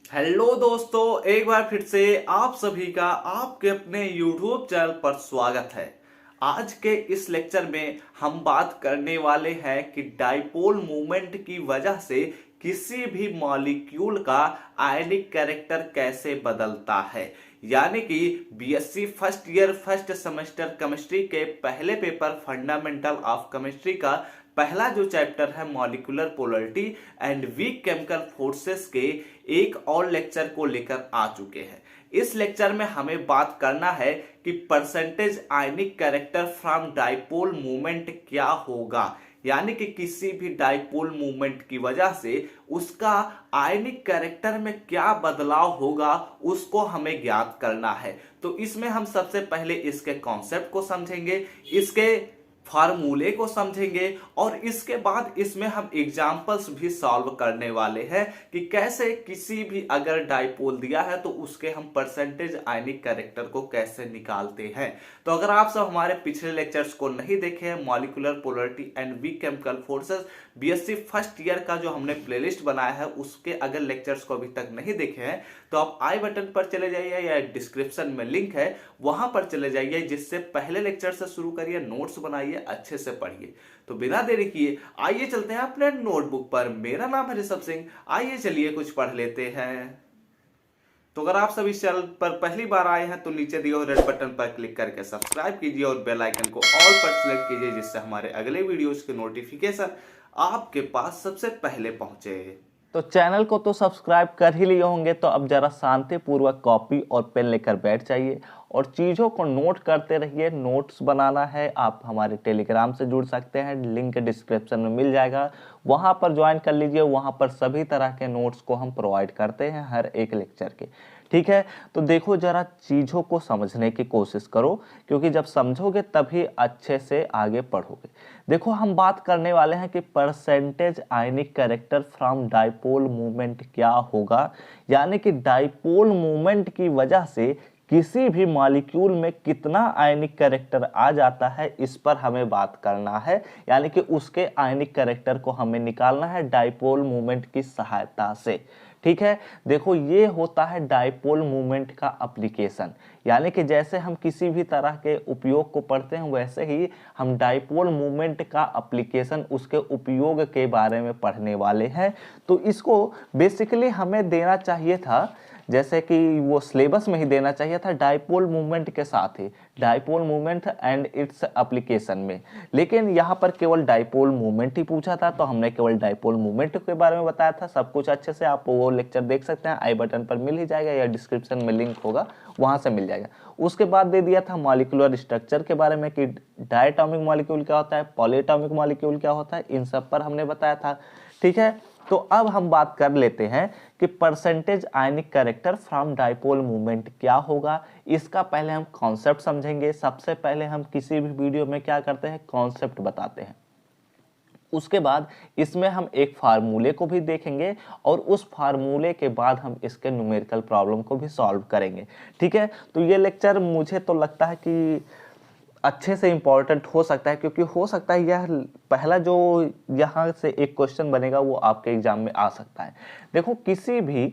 Hello दोस्तों, एक बार फिर से आप सभी का आपके अपने YouTube चैनल पर स्वागत है। आज के इस लेक्चर में हम बात करने वाले हैं कि डाइपोल मूवमेंट की वजह से किसी भी मॉलिक्यूल का आयनिक कैरेक्टर कैसे बदलता है। यानी कि BSc first year first semester chemistry के पहले पेपर फंडामेंटल ऑफ केमिस्ट्री का पहला जो चैप्टर है molecular polarity and weak chemical forces के एक और लेक्चर को लेकर आ चुके हैं। इस लेक्चर में हमें बात करना है कि percentage ionic character from dipole movement क्या होगा। यानी कि किसी भी डाइपोल मूवमेंट की वजह से उसका आयनिक कैरेक्टर में क्या बदलाव होगा उसको हमें ज्ञात करना है। तो इसमें हम सबसे पहले इसके कॉन्सेप्ट को समझेंगे, इसके फार्मूले को समझेंगे और इसके बाद इसमें हम एग्जाम्पल्स भी सॉल्व करने वाले हैं कि कैसे किसी भी अगर डाइपोल दिया है तो उसके हम परसेंटेज आयनिक कैरेक्टर को कैसे निकालते हैं। तो अगर आप सब हमारे पिछले लेक्चर्स को नहीं देखे हैं, molecular polarity and weak chemical forces BSc first year का जो हमने प्लेलिस्ट बनाया है उसके अगर लेक्चर्स को अभी तक नहीं देखे हैं तो आप आई बटन पर चले जाइए या डिस्क्रिप्शन में लिंक है वहां पर चले जाइए, जिससे पहले लेक्चर से शुरू करिए, नोट्स बनाइए, अच्छे से पढ़िए। तो बिना देरी किए आइए चलते हैं अपने नोटबुक पर। मेरा नाम है ऋषभ सिंह, आइए चलिए कुछ पढ़ लेते हैं। तो अगर आप सभी चैनल पर पहली बार आए हैं तो नीचे दिए हुए रेड बटन पर क्लिक करके सब्सक्राइब कीजिए और बेल आइकन को ऑल पर सेलेक्ट कीजिए, जिससे हमारे अगले वीडियोस के नोटिफिकेशन आपके पास सबसे पहले पहुंचे। तो चैनल को तो सब्सक्राइब कर ही लिए होंगे, तो अब जरा शांतिपूर्वक कॉपी और पेन लेकर बैठ जाइए और चीज़ों को नोट करते रहिए। नोट्स बनाना है, आप हमारे टेलीग्राम से जुड़ सकते हैं, लिंक डिस्क्रिप्शन में मिल जाएगा, वहाँ पर ज्वाइन कर लीजिए। वहाँ पर सभी तरह के नोट्स को हम प्रोवाइड करते हैं हर एक लेक्चर के। ठीक है, तो देखो जरा चीज़ों को समझने की कोशिश करो, क्योंकि जब समझोगे तभी अच्छे से आगे पढ़ोगे। देखो हम बात करने वाले हैं कि percentage ionic character from dipole movement क्या होगा। यानी कि डाइपोल मूवमेंट की वजह से किसी भी मॉलिक्यूल में कितना आयनिक कैरेक्टर आ जाता है, इस पर हमें बात करना है। यानी कि उसके आयनिक कैरेक्टर को हमें निकालना है डाइपोल मूवमेंट की सहायता से। ठीक है, देखो ये होता है डाइपोल मूवमेंट का एप्लीकेशन। यानी कि जैसे हम किसी भी तरह के उपयोग को पढ़ते हैं वैसे ही हम डाइपोल मूवमेंट का एप्लीकेशन, उसके उपयोग के बारे में पढ़ने वाले हैं। तो इसको बेसिकली हमें देना चाहिए था, जैसे कि वो सिलेबस में ही देना चाहिए था डाइपोल मूवमेंट के साथ ही, dipole movement and its application में। लेकिन यहाँ पर केवल डाइपोल मूवमेंट ही पूछा था, तो हमने केवल डाइपोल मूवमेंट के बारे में बताया था। सब कुछ अच्छे से आप वो लेक्चर देख सकते हैं, आई बटन पर मिल ही जाएगा या डिस्क्रिप्शन में लिंक होगा वहाँ से मिल जाएगा। उसके बाद दे दिया था मॉलिक्यूलर स्ट्रक्चर के बारे में कि डायटोमिक मॉलिक्यूल क्या होता है, पॉलीएटॉमिक मॉलिक्यूल क्या होता है, इन सब पर हमने बताया था। ठीक है, तो अब हम बात कर लेते हैं कि percentage ionic character from dipole movement क्या होगा। इसका पहले हम कॉन्सेप्ट समझेंगे। सबसे पहले हम किसी भी वीडियो में क्या करते हैं, कॉन्सेप्ट बताते हैं। उसके बाद इसमें हम एक फार्मूले को भी देखेंगे और उस फार्मूले के बाद हम इसके न्यूमेरिकल प्रॉब्लम को भी सॉल्व करेंगे। ठीक है, तो ये लेक्चर मुझे तो लगता है कि अच्छे से इम्पोर्टेंट हो सकता है, क्योंकि हो सकता है यह पहला जो यहाँ से एक क्वेश्चन बनेगा वो आपके एग्जाम में आ सकता है। देखो किसी भी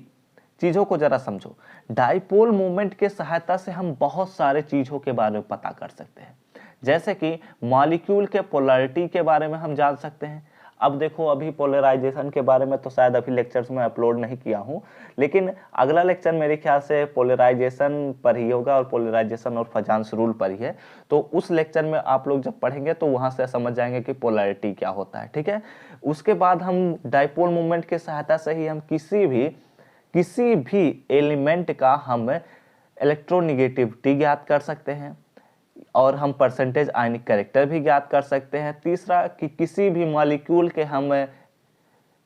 चीज़ों को जरा समझो, डाइपोल मूवमेंट के सहायता से हम बहुत सारे चीज़ों के बारे में पता कर सकते हैं। जैसे कि मॉलिक्यूल के पोलरिटी के बारे में हम जान सकते हैं। अब देखो अभी पोलराइजेशन के बारे में तो शायद अभी लेक्चर्स में अपलोड नहीं किया हूँ, लेकिन अगला लेक्चर मेरे ख्याल से पोलराइजेशन पर ही होगा और पोलराइजेशन और फजांस रूल पर ही है। तो उस लेक्चर में आप लोग जब पढ़ेंगे तो वहाँ से समझ जाएंगे कि पोलरिटी क्या होता है। ठीक है, उसके बाद हम डाइपोल मूवमेंट की सहायता से ही हम किसी भी एलिमेंट का हम इलेक्ट्रोनिगेटिविटी ज्ञात कर सकते हैं और हम परसेंटेज आयनिक कैरेक्टर भी ज्ञात कर सकते हैं। तीसरा कि किसी भी मॉलिक्यूल के हम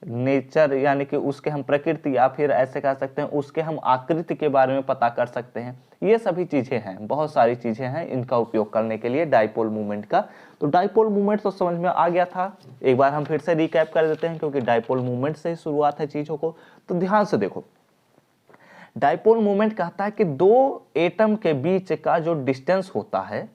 नेचर यानी कि उसके हम प्रकृति या फिर ऐसे कह सकते हैं उसके हम आकृति के बारे में पता कर सकते हैं। ये सभी चीज़ें हैं, बहुत सारी चीज़ें हैं इनका उपयोग करने के लिए डाइपोल मूवमेंट का। तो डाइपोल मूवमेंट तो समझ में आ गया था, एक बार हम फिर से रिकैप कर देते हैं क्योंकि डाइपोल मूवमेंट से ही शुरुआत है चीज़ों को। तो ध्यान से देखो, डाइपोल मूवमेंट कहता है कि दो एटम के बीच का जो डिस्टेंस होता है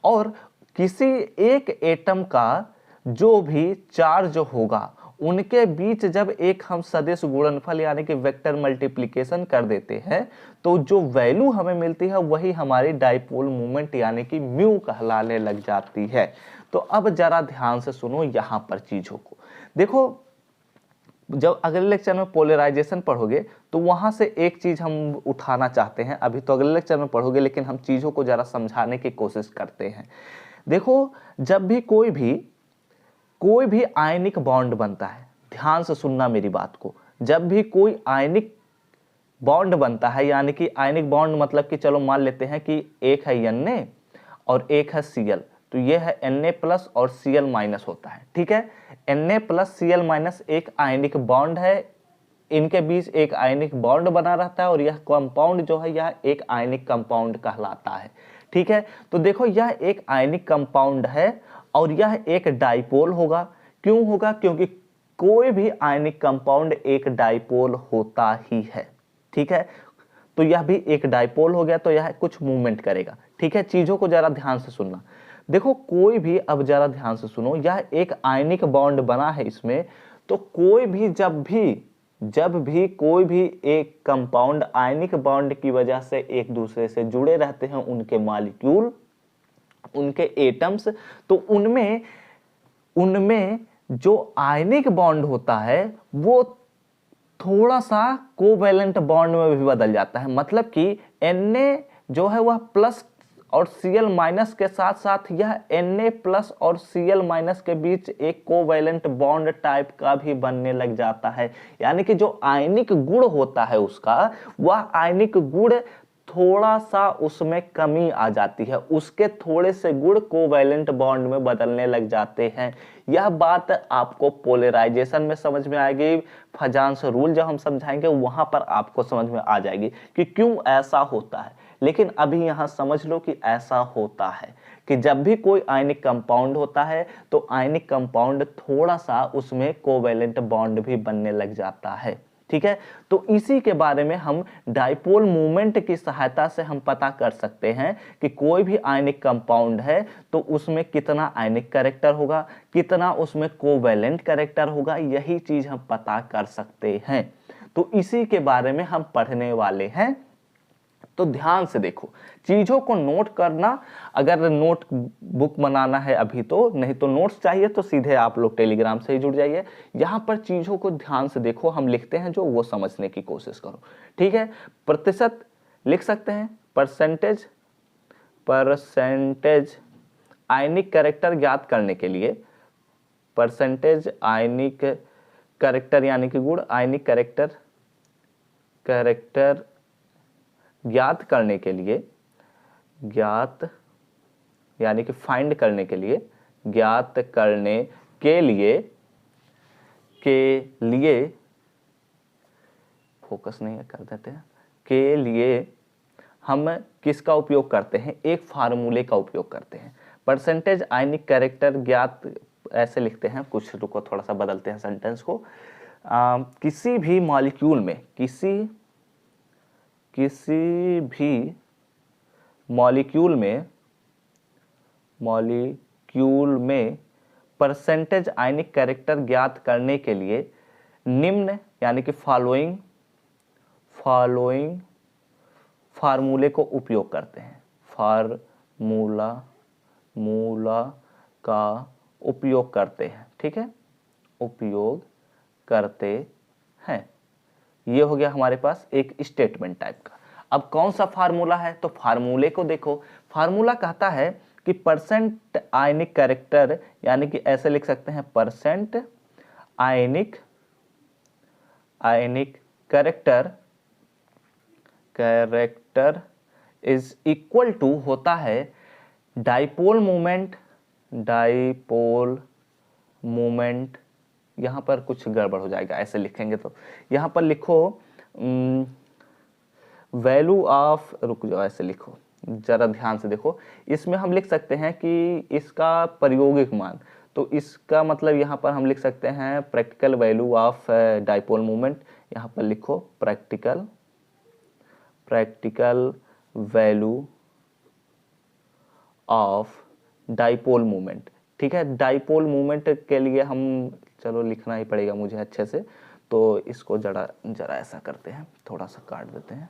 और किसी एक एटम का जो भी चार्ज होगा उनके बीच जब एक हम सदिश गुणनफल यानी कि वेक्टर मल्टीप्लिकेशन कर देते हैं तो जो वैल्यू हमें मिलती है वही हमारी डाइपोल मोमेंट यानी कि म्यू कहलाने लग जाती है। तो अब जरा ध्यान से सुनो यहां पर चीजों को देखो। जब अगले लेक्चर में पोलराइजेशन पढ़ोगे तो वहां से एक चीज हम उठाना चाहते हैं, अभी तो अगले लेक्चर में पढ़ोगे लेकिन हम चीजों को जरा समझाने की कोशिश करते हैं। देखो, जब भी कोई भी आयनिक बॉन्ड बनता है, ध्यान से सुनना मेरी बात को, जब भी कोई आयनिक बॉन्ड बनता है यानी कि आयनिक बॉन्ड मतलब कि चलो मान लेते हैं कि एक है Na और एक है Cl, तो ये है Na प्लस और Cl माइनस होता है, ठीक है। Na प्लस Cl माइनस एक आयनिक बॉन्ड है, इनके बीच एक आयनिक बॉन्ड बना रहता है और यह कंपाउंड जो है यह एक आयनिक कंपाउंड कहलाता है, ठीक है। तो देखो यह एक आयनिक कंपाउंड है और यह एक डाइपोल होगा। क्यों होगा? क्योंकि कोई भी आयनिक कंपाउंड एक डाइपोल होता ही है, ठीक है। तो यह भी एक डाइपोल हो गया, तो यह कुछ मूवमेंट करेगा, ठीक है। चीजों को जरा ध्यान से सुनना। देखो कोई भी, अब जरा ध्यान से सुनो, यह एक आयनिक बॉन्ड बना है इसमें, तो कोई भी जब भी कोई भी एक कंपाउंड आयनिक बॉन्ड की वजह से एक दूसरे से जुड़े रहते हैं, उनके मॉलिक्यूल, उनके एटम्स, तो उनमें जो आयनिक बॉन्ड होता है वो थोड़ा सा कोवैलेंट बॉन्ड में भी बदल जाता है। मतलब कि Na जो है वह प्लस और Cl माइनस के साथ साथ यह Na प्लस और Cl माइनस के बीच एक कोवैलेंट बॉन्ड टाइप का भी बनने लग जाता है। यानी कि जो आयनिक गुण होता है उसका, वह आयनिक गुण थोड़ा सा उसमें कमी आ जाती है, उसके थोड़े से गुण कोवैलेंट बॉन्ड में बदलने लग जाते हैं। यह बात आपको पोलराइजेशन में समझ में आएगी, फजांस रूल जब हम समझाएंगे वहां पर आपको समझ में आ जाएगी कि क्यों ऐसा होता है। लेकिन अभी यहां समझ लो कि ऐसा होता है कि जब भी कोई आयनिक कंपाउंड होता है तो आयनिक कंपाउंड थोड़ा सा उसमें कोवैलेंट बॉन्ड भी बनने लग जाता है, ठीक है। तो इसी के बारे में हम डाइपोल मूवमेंट की सहायता से हम पता कर सकते हैं कि कोई भी आयनिक कंपाउंड है तो उसमें कितना आयनिक कैरेक्टर होगा, कितना उसमें कोवैलेंट कैरेक्टर होगा, यही चीज हम पता कर सकते हैं। तो इसी के बारे में हम पढ़ने वाले हैं। तो ध्यान से देखो, चीजों को नोट करना, अगर नोट बुक बनाना है अभी तो, नहीं तो नोट्स चाहिए तो सीधे आप लोग टेलीग्राम से ही जुड़ जाइए। यहां पर चीजों को ध्यान से देखो, हम लिखते हैं जो वो समझने की कोशिश करो, ठीक है। प्रतिशत लिख सकते हैं, परसेंटेज आयनिक कैरेक्टर ज्ञात करने के लिए, परसेंटेज आयनिक कैरेक्टर यानी कि गुण, आयनिक कैरेक्टर ज्ञात करने के लिए, ज्ञात यानी कि फाइंड करने के लिए, ज्ञात करने के लिए फोकस नहीं कर देते हैं, के लिए हम किसका उपयोग करते हैं? एक फार्मूले का उपयोग करते हैं। परसेंटेज आयनिक कैरेक्टर ज्ञात, ऐसे लिखते हैं, कुछ रुको थोड़ा सा बदलते हैं सेंटेंस को। किसी भी मॉलिक्यूल में, किसी भी मॉलिक्यूल में परसेंटेज आयनिक कैरेक्टर ज्ञात करने के लिए निम्न यानी कि फॉलोइंग फार्मूले को उपयोग करते हैं। फार्मूला का उपयोग करते हैं, ठीक है, उपयोग करते हैं। ये हो गया हमारे पास एक स्टेटमेंट टाइप का। अब कौन सा फार्मूला है? तो फार्मूले को देखो, फार्मूला कहता है कि परसेंट आयनिक कैरेक्टर, यानी कि ऐसे लिख सकते हैं, percent ionic character is equal to होता है डाइपोल मोमेंट। यहां पर कुछ गड़बड़ हो जाएगा, ऐसे लिखेंगे तो यहां पर लिखो वैल्यू ऑफ, रुक जाओ, ऐसे लिखो, जरा ध्यान से देखो। इसमें हम लिख सकते हैं कि इसका प्रायोगिक मान, तो इसका मतलब यहां पर हम लिख सकते हैं practical value of dipole moment. यहां पर लिखो practical value of dipole moment. ठीक है। डाइपोल मोमेंट के लिए हम चलो लिखना ही पड़ेगा मुझे अच्छे से, तो इसको जरा ऐसा करते हैं, थोड़ा सा काट देते हैं।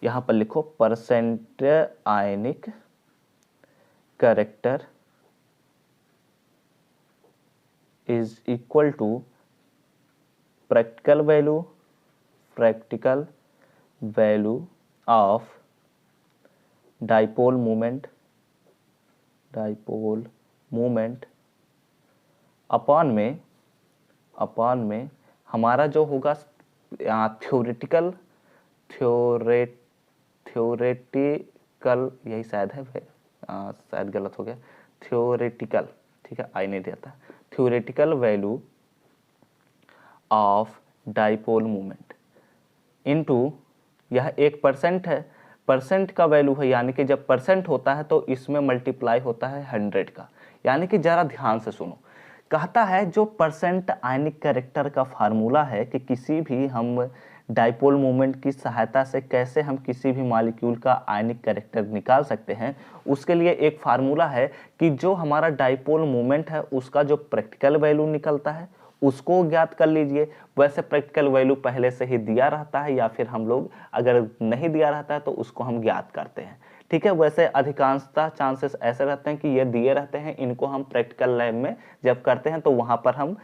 यहाँ पर लिखो percent ionic character is equal to practical value of dipole moment upon में हमारा जो होगा थ्योरेटिकल यही शायद है, शायद गलत हो गया, थ्योरेटिकल, ठीक है, आई नहीं देता, theoretical value of dipole moment into, यह 1% है, परसेंट का वैल्यू है, यानी कि जब परसेंट होता है तो इसमें मल्टीप्लाई होता है 100 का। यानी कि जरा ध्यान से सुनो, कहता है जो परसेंट आयनिक कैरेक्टर का फार्मूला है कि किसी भी हम डाइपोल मोमेंट की सहायता से कैसे हम किसी भी मॉलिक्यूल का आयनिक कैरेक्टर निकाल सकते हैं, उसके लिए एक फार्मूला है कि जो हमारा डाइपोल मोमेंट है उसका जो प्रैक्टिकल वैल्यू निकलता है उसको ज्ञात कर लीजिए। वैसे प्रैक्टिकल वैल्यू पहले से ही दिया रहता है, या फिर हम लोग अगर नहीं दिया रहता है तो उसको हम ज्ञात करते हैं, ठीक है। वैसे अधिकांशतः चांसेस ऐसे रहते हैं कि ये दिए रहते हैं, इनको हम प्रैक्टिकल लैब में जब करते हैं तो वहां पर हम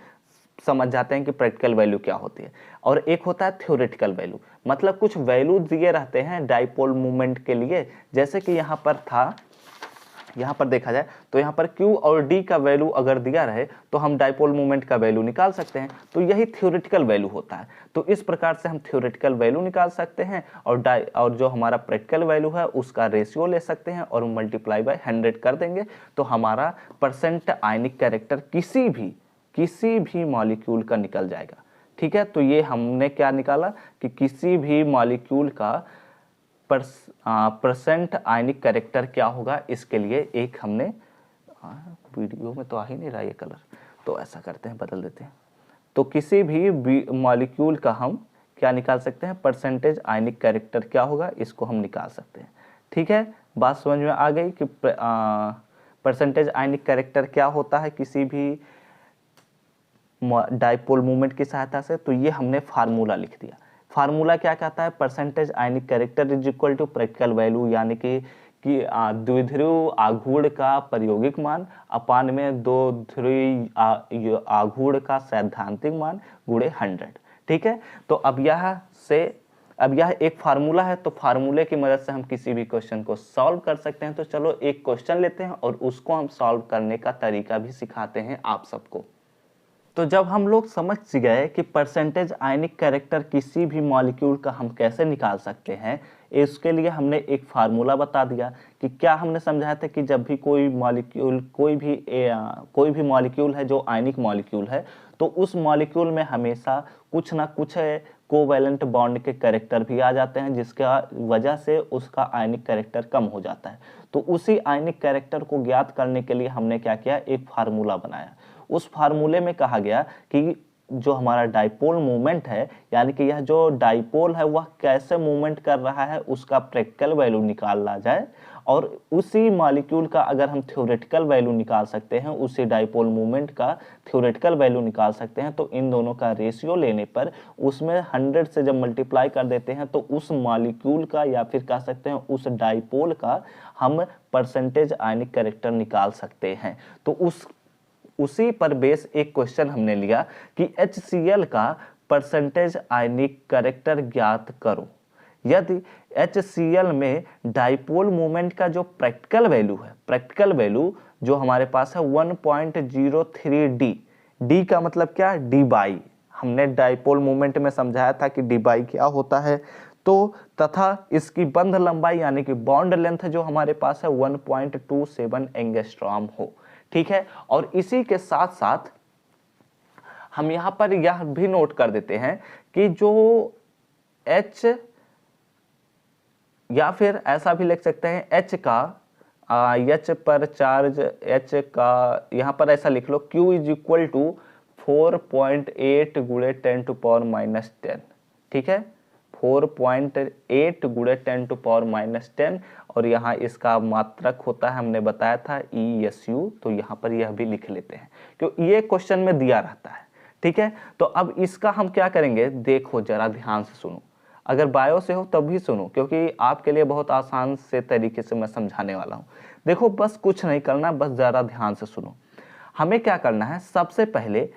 समझ जाते हैं कि प्रैक्टिकल वैल्यू क्या होती है। और एक होता है थ्योरेटिकल वैल्यू, मतलब कुछ वैल्यू दिए रहते हैं डाइपोल मोमेंट के लिए, जैसे कि यहाँ पर था, यहाँ पर देखा जाए तो यहाँ पर Q और D का वैल्यू अगर दिया रहे तो हम डाइपोल मोमेंट का वैल्यू निकाल सकते हैं, तो यही थ्योरेटिकल वैल्यू होता है। तो इस प्रकार से हम थ्योरेटिकल वैल्यू निकाल सकते हैं और जो हमारा प्रैक्टिकल वैल्यू है उसका रेशियो ले सकते हैं और मल्टीप्लाई बाय 100 कर देंगे, तो हमारा परसेंट आयनिक कैरेक्टर किसी भी मॉलिक्यूल का निकल जाएगा, ठीक है। तो ये हमने क्या निकाला कि किसी भी मॉलिक्यूल का परसेंट आयनिक कैरेक्टर क्या होगा, इसके लिए एक हमने वीडियो में तो आ ही नहीं रहा ये कलर, तो ऐसा करते हैं, बदल देते हैं। तो किसी भी मॉलिक्यूल का हम क्या निकाल सकते हैं, परसेंटेज आयनिक कैरेक्टर क्या होगा, इसको हम निकाल सकते हैं, ठीक है। बात समझ में आ गई कि परसेंटेज आयनिक कैरेक्टर क्या होता है किसी भी डाइपोल मूवमेंट की सहायता से। तो ये हमने फार्मूला लिख दिया। फार्मूला क्या कहता है, percentage ionic character is equal to practical value, यानी कि द्विध्रुव आघूर्ण का प्रायोगिक मान अपान में दो ध्रुवीय आघूर्ण का सैद्धांतिक मान गुणे 100, ठीक है। तो अब यह एक फार्मूला है, तो फार्मूले की मदद से हम किसी भी क्वेश्चन को सॉल्व कर सकते हैं। तो चलो एक क्वेश्चन लेते हैं और उसको हम सॉल्व करने का तरीका भी सिखाते हैं आप सबको। तो जब हम लोग समझ गए कि परसेंटेज आयनिक कैरेक्टर किसी भी मॉलिक्यूल का हम कैसे निकाल सकते हैं, इसके लिए हमने एक फार्मूला बता दिया कि क्या हमने समझाया था कि जब भी कोई भी मॉलिक्यूल है जो आयनिक मॉलिक्यूल है, तो उस मॉलिक्यूल में हमेशा कुछ ना कुछ कोवैलेंट बॉन्ड के कैरेक्टर भी आ जाते हैं, जिसका वजह से उसका आयनिक कैरेक्टर कम हो जाता है। तो उसी आयनिक कैरेक्टर को ज्ञात करने के लिए हमने क्या किया, एक फार्मूला बनाया। उस फार्मूले में कहा गया कि जो हमारा डाइपोल मूवमेंट है, यानी कि यह जो डाइपोल है वह कैसे मूवमेंट कर रहा है उसका प्रैक्टिकल वैल्यू निकाला जाए, और उसी मॉलिक्यूल का अगर हम थ्योरेटिकल वैल्यू निकाल सकते हैं, उसी डाइपोल मूवमेंट का थ्योरेटिकल वैल्यू निकाल सकते हैं, तो इन दोनों का रेशियो लेने पर उसमें 100 से जब मल्टीप्लाई कर देते हैं तो उस मॉलिक्यूल का, या फिर कह सकते हैं उस डाइपोल का, हम परसेंटेज आयनिक कैरेक्टर निकाल सकते हैं। तो उसी पर बेस एक क्वेश्चन हमने लिया कि HCl का परसेंटेज आयनिक कैरेक्टर ज्ञात करो। यदि HCl में डाइपोल मोमेंट का जो प्रैक्टिकल वैल्यू है, प्रैक्टिकल वैल्यू जो हमारे पास है 1.03 डी का मतलब क्या, डी बाई, हमने डाइपोल मोमेंट में समझाया था कि डी बाई क्या होता है। तो तथा इसकी बंध लंबाई यानी कि बॉन्ड लेंथ जो हमारे पास है 1.27 एंगस्ट्रॉम हो, ठीक है। और इसी के साथ साथ हम यहां पर यह भी नोट कर देते हैं कि जो H, या फिर ऐसा भी लिख सकते हैं H का H पर चार्ज, H का यहां पर ऐसा लिख लो Q इज इक्वल टू 4.8 गुणे 10⁻⁻10, ठीक है, 4.8 गुणे 10⁻⁻10 और यहाँ इसका मात्रक होता है, हमने बताया था ESU, तो यहाँ पर यह भी लिख लेते हैं क्योंकि ये क्वेश्चन में दिया रहता है। ठीक है, तो अब इसका हम क्या करेंगे, देखो जरा ध्यान से सुनो, अगर बायो से हो तब भी सुनो क्योंकि आपके लिए बहुत आसान से तरीके से मैं समझाने वाला हूँ। देखो बस कुछ नहीं करना, बस ज़रा ध्यान से सुनो। हमें क्या करना है, सबसे पहले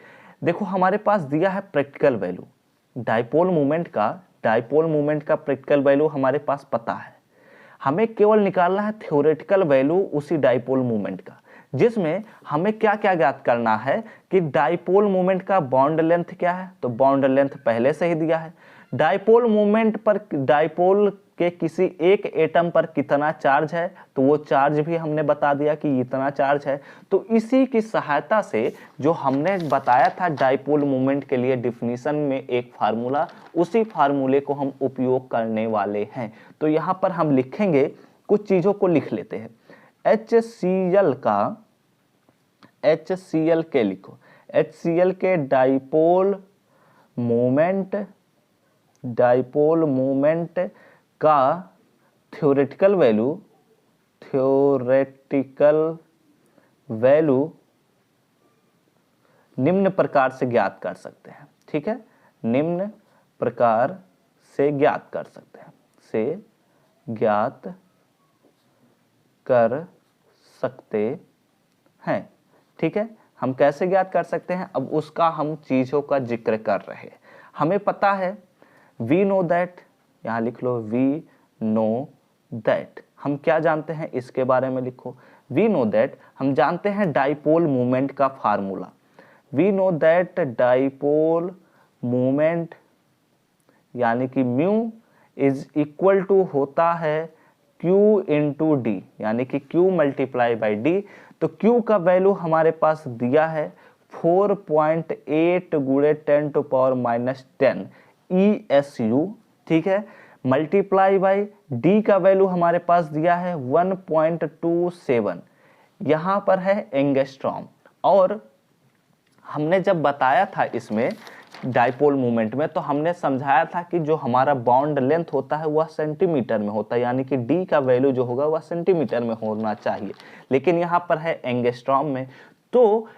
देखो हमारे पास दिया है प्रैक्टिकल वैल्यू डाइपोल मोमेंट का प्रैक्टिकल वैल्यू हमारे पास पता है। हमें केवल निकालना है थ्योरेटिकल वैल्यू उसी डाइपोल मोमेंट का, जिसमें हमें क्या क्या ज्ञात करना है कि डाइपोल मोमेंट का बॉन्ड लेंथ क्या है, तो बॉन्ड लेंथ पहले से ही दिया है। डाइपोल मोमेंट पर डाइपोल के किसी एक एटम पर कितना चार्ज है, तो वो चार्ज भी हमने बता दिया कि इतना चार्ज है। तो इसी की सहायता से जो हमने बताया था डाइपोल मोमेंट के लिए डेफिनेशन में एक फार्मूला, उसी फार्मूले को हम उपयोग करने वाले हैं। तो यहाँ पर हम लिखेंगे, कुछ चीज़ों को लिख लेते हैं। HCl के लिखो, HCl के डाइपोल मोमेंट का थ्योरेटिकल वैल्यू निम्न प्रकार से ज्ञात कर सकते हैं। ठीक है, निम्न प्रकार से ज्ञात कर सकते हैं, ठीक है, हम कैसे ज्ञात कर सकते हैं, अब उसका हम चीजों का जिक्र कर रहे हैं। हमें पता है वी नो दैट, यहां लिख लो वी नो दैट, हम क्या जानते हैं इसके बारे में लिखो। वी नो दैट, हम जानते हैं डाइपोल मोमेंट का formula. We know that dipole moment यानी कि म्यू इज इक्वल टू होता है Q इंटू डी, यानी कि Q मल्टीप्लाई बाई डी। तो Q का वैल्यू हमारे पास दिया है 4.8 गुणे 10⁻⁻10 ESU, ठीक है, मल्टीप्लाई बाई डी का वैल्यू हमारे पास दिया है 1.27, यहाँ पर है एंगस्ट्रॉम। और हमने जब बताया था इसमें डाइपोल मोमेंट में, तो हमने समझाया था कि जो हमारा बॉन्ड लेंथ होता है वह सेंटीमीटर में होता है, यानी कि डी का वैल्यू जो होगा वह सेंटीमीटर में होना चाहिए, लेकिन यहाँ पर है एंगस्ट्रॉम में। तो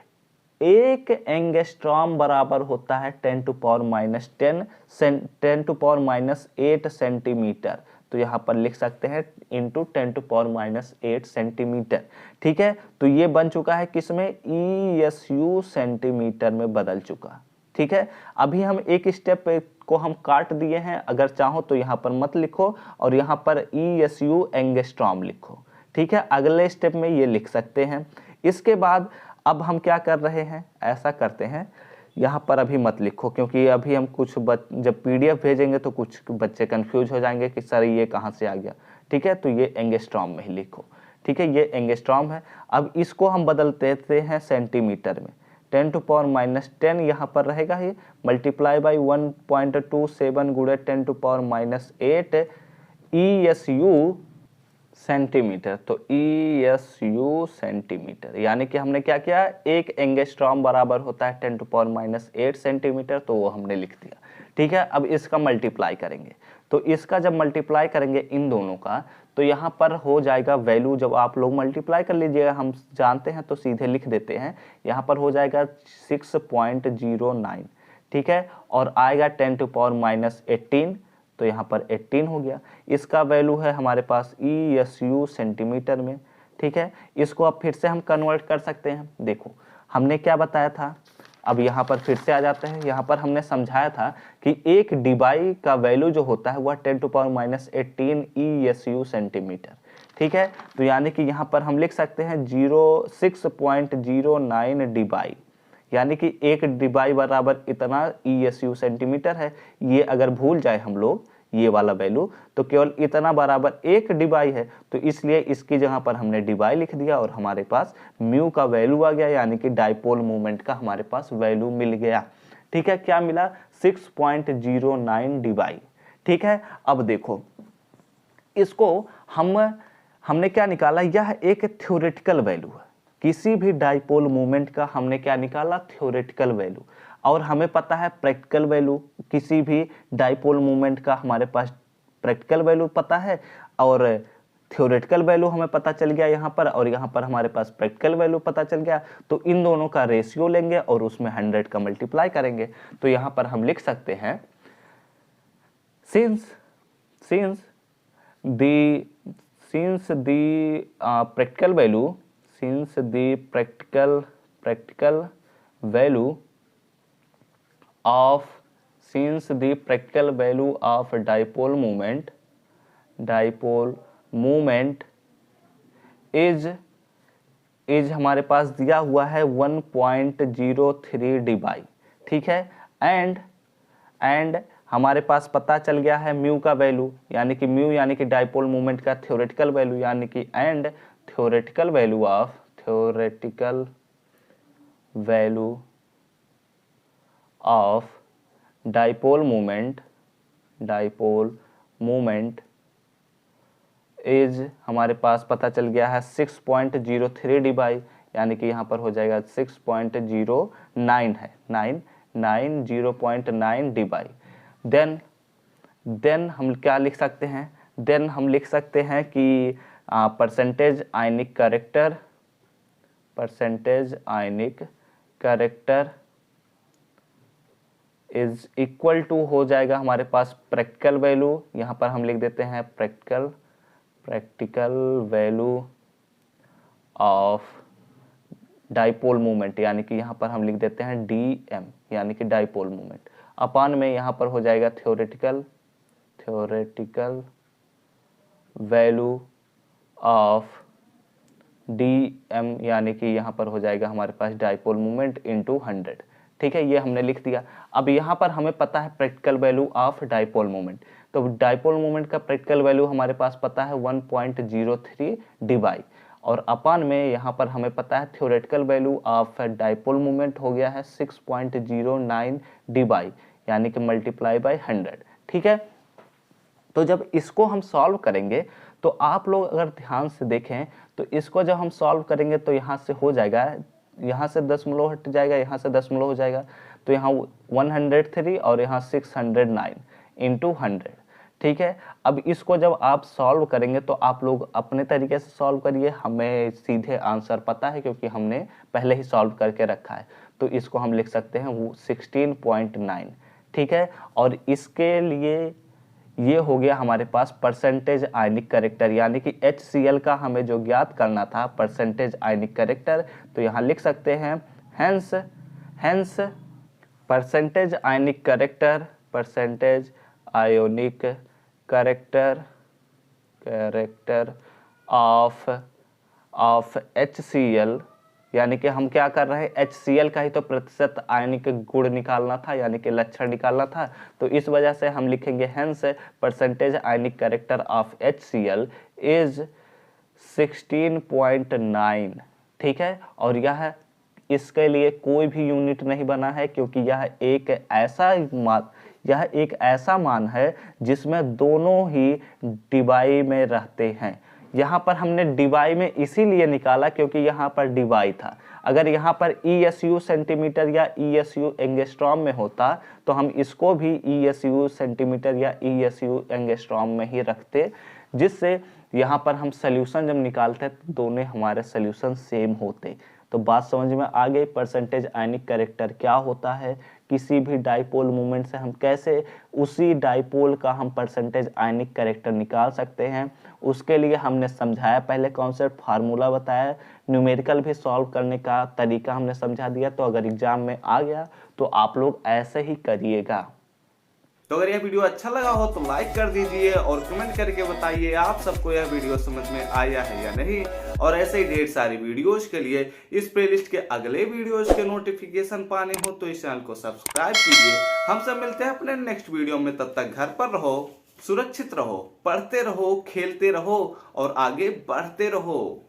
एक एंगस्ट्रॉम बराबर होता है 10⁻⁻8 सेंटीमीटर, तो यहाँ पर लिख सकते हैं इंटू 10⁻�8 सेंटीमीटर। ठीक है, तो ये बन चुका है किसमें, ESU सेंटीमीटर में बदल चुका। ठीक है, अभी हम एक स्टेप को हम काट दिए हैं, अगर चाहो तो यहाँ पर मत लिखो और यहाँ पर ESU एंगस्ट्रॉम लिखो। ठीक है, अगले स्टेप में ये लिख सकते हैं। इसके बाद अब हम क्या कर रहे हैं, ऐसा करते हैं, यहाँ पर अभी मत लिखो क्योंकि अभी हम कुछ जब PDF भेजेंगे तो कुछ बच्चे कंफ्यूज हो जाएंगे कि सर ये कहाँ से आ गया। ठीक है, तो ये एंगस्ट्रॉम में ही लिखो। ठीक है, ये एंगस्ट्रॉम है। अब इसको हम बदल देते हैं सेंटीमीटर में, 10⁻⁻10 यहाँ पर रहेगा ये, मल्टीप्लाई बाई 1.27 गुणे 10⁻⁸ ESU सेंटीमीटर। तो ESU सेंटीमीटर, यानी कि हमने क्या किया, एक एंगस्ट्रॉम बराबर होता है 10⁻⁸ सेंटीमीटर, तो वो हमने लिख दिया। ठीक है, अब इसका मल्टीप्लाई करेंगे, तो इसका जब मल्टीप्लाई करेंगे इन दोनों का, तो यहाँ पर हो जाएगा वैल्यू, जब आप लोग मल्टीप्लाई कर लीजिएगा, हम जानते हैं तो सीधे लिख देते हैं, यहाँ पर हो जाएगा 6.09। ठीक है, और आएगा 10⁻⁻18, तो यहाँ पर 18 हो गया। इसका वैल्यू है हमारे पास ESU सेंटीमीटर में। ठीक है, इसको अब फिर से हम कन्वर्ट कर सकते हैं। देखो हमने क्या बताया था, अब यहाँ पर फिर से आ जाते हैं। यहाँ पर हमने समझाया था कि एक डिबाई का वैल्यू जो होता है वह 10⁻⁻18 ESU सेंटीमीटर। ठीक है, तो यानी कि यहाँ पर हम लिख सकते हैं 6.09 डिबाई, यानी कि एक डिबाई बराबर इतना ESU सेंटीमीटर है। ये अगर भूल जाए हम लोग ये वाला वैल्यू, तो केवल इतना बराबर एक डिबाई है, तो इसलिए इसकी जगह पर हमने डिबाई लिख दिया और हमारे पास म्यू का वैल्यू आ गया, यानी कि डाइपोल मोमेंट का हमारे पास वैल्यू मिल गया। ठीक है, क्या मिला, 6.09 डिबाई। ठीक है, अब देखो इसको हमने क्या निकाला, यह एक थ्योरेटिकल वैल्यू है, किसी भी डाइपोल मोमेंट का हमने क्या निकाला, थ्योरेटिकल वैल्यू। और हमें पता है प्रैक्टिकल वैल्यू, किसी भी डाइपोल मोमेंट का हमारे पास प्रैक्टिकल वैल्यू पता है और थ्योरेटिकल वैल्यू हमें पता चल गया यहाँ पर, और यहाँ पर हमारे पास प्रैक्टिकल वैल्यू पता चल गया। तो इन दोनों का रेशियो लेंगे और उसमें 100 का मल्टीप्लाई करेंगे। तो यहाँ पर हम लिख सकते हैं since the practical value of dipole moment is हमारे पास दिया हुआ है 1.03 dBi, ठीक है। एंड हमारे पास पता चल गया है म्यू का वैल्यू, यानी कि म्यू यानी कि डाइपोल मोमेंट का थ्योरेटिकल वैल्यू, यानी कि and theoretical value of dipole moment is हमारे पास पता चल गया है 6.03 dBi, यानी कि यहाँ पर हो जाएगा 6.09 है, 0.9 dBi। देन हम क्या लिख सकते हैं, देन हम लिख सकते हैं कि percentage ionic character is equal to हो जाएगा हमारे पास प्रैक्टिकल वैल्यू, यहाँ पर हम लिख देते हैं practical value of dipole moment, यानी कि यहाँ पर हम लिख देते हैं dm, यानी कि डाइपोल मोमेंट, अपान में यहाँ पर हो जाएगा थ्योरेटिकल वैल्यू ऑफ dm, यानी कि यहाँ पर हो जाएगा हमारे पास डाइपोल मोमेंट इनटू 100, ठीक है। ये हमने लिख दिया। अब यहाँ पर हमें पता है practical value of dipole moment, तो डाइपोल मोमेंट का प्रैक्टिकल वैल्यू हमारे पास पता है 1.03 dBi, और अपान में यहाँ पर हमें पता है theoretical value of dipole moment हो गया है 6.09 dBi, यानी कि मल्टीप्लाई बाय 100, ठीक है। तो जब इसको हम सॉल्व करेंगे तो आप लोग अगर ध्यान से देखें तो इसको जब हम सॉल्व करेंगे तो यहाँ से हो जाएगा, यहाँ से दशमलव हट जाएगा, यहाँ से दशमलव हो जाएगा, तो यहाँ 103 और यहाँ 609 इंटू 100, ठीक है। अब इसको जब आप सॉल्व करेंगे तो आप लोग अपने तरीके से सॉल्व करिए, हमें सीधे आंसर पता है क्योंकि हमने पहले ही सॉल्व करके रखा है। तो इसको हम लिख सकते हैं वो 16.9, ठीक है। और इसके लिए ये हो गया हमारे पास परसेंटेज आयनिक करेक्टर, यानी कि HCl का हमें जो ज्ञात करना था परसेंटेज आयनिक करेक्टर, तो यहाँ लिख सकते हैं hence percentage ionic character of HCl, यानी कि हम क्या कर रहे हैं, HCl का ही तो प्रतिशत आयनिक गुण निकालना था, यानी कि लक्षण निकालना था। तो इस वजह से हम लिखेंगे hence percentage ionic character of HCl is 16.9, ठीक है। और यह इसके लिए कोई भी यूनिट नहीं बना है क्योंकि यह एक ऐसा मान है जिसमें दोनों ही डिबाई में रहते हैं। यहाँ पर हमने डिबाई में इसीलिए निकाला क्योंकि यहाँ पर डिबाई था। अगर यहाँ पर ESU सेंटीमीटर या ESU एंगस्ट्रॉम में होता तो हम इसको भी ESU सेंटीमीटर या ESU एंगस्ट्रॉम में ही रखते, जिससे यहाँ पर हम सॉल्यूशन जब निकालते तो दोनों हमारे सॉल्यूशन सेम होते। तो बात समझ में आ गई, परसेंटेज आयनिक करेक्टर क्या होता है, किसी भी डाइपोल मोमेंट से हम कैसे उसी डाइपोल का हम परसेंटेज आयनिक करेक्टर निकाल सकते हैं। उसके लिए हमने समझाया, पहले कॉन्सेप्ट फार्मूला बताया, न्यूमेरिकल भी सॉल्व करने का तरीका हमने समझा दिया। तो अगर एग्जाम में आ गया तो आप लोग ऐसे ही करिएगा। तो अगर यह वीडियो अच्छा लगा हो तो लाइक कर दीजिए और कमेंट करके बताइए आप सबको यह वीडियो समझ में आया है या नहीं। और ऐसे ही ढेर सारी वीडियोज के लिए इस प्लेलिस्ट के अगले वीडियोज के नोटिफिकेशन पाने हो तो इस चैनल को सब्सक्राइब कीजिए। हम सब मिलते हैं अपने नेक्स्ट वीडियो में, तब तक घर पर रहो, सुरक्षित रहो, पढ़ते रहो, खेलते रहो और आगे बढ़ते रहो।